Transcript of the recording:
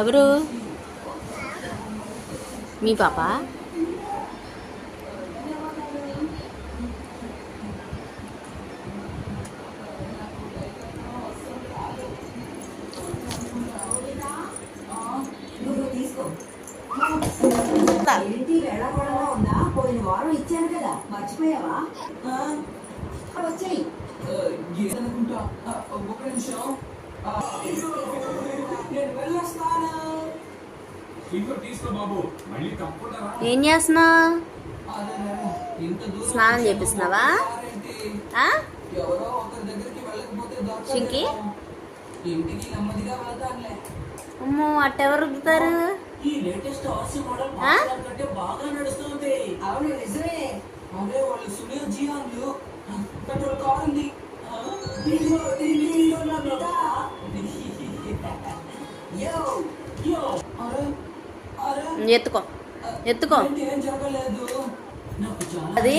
ఎవరు? మీ పాప? ఏంటి వేళాకోళంగా ఉందా? పోయిన వారం ఇచ్చాను కదా, మర్చిపోయావా? వచ్చాయి అనుకుంటా. ఒక నిమిషం, నేను వెళ్ళొస్తాను. ఏం చేస్తున్నా? స్నానం చేపిస్తున్నావా? ఎవరో ఒకరి దగ్గరికి వెళ్ళకపోతే చింకి ఇంటికి నెమ్మదిగా వెళ్తానులే. అమ్మో, అట్టెవరు రుద్దుతారు? ఈ లేటెస్ట్ ఆర్సీ మోడల్ కంటే బాగా నడుస్తుంది. అవును, నిజమే. అదే వాళ్ళు సునీల్ జియాన్లు పెట్రోల్ కార్ ఉంది. ఎత్తుకో ఎత్తుకో. ఏం జరగలేదు. అది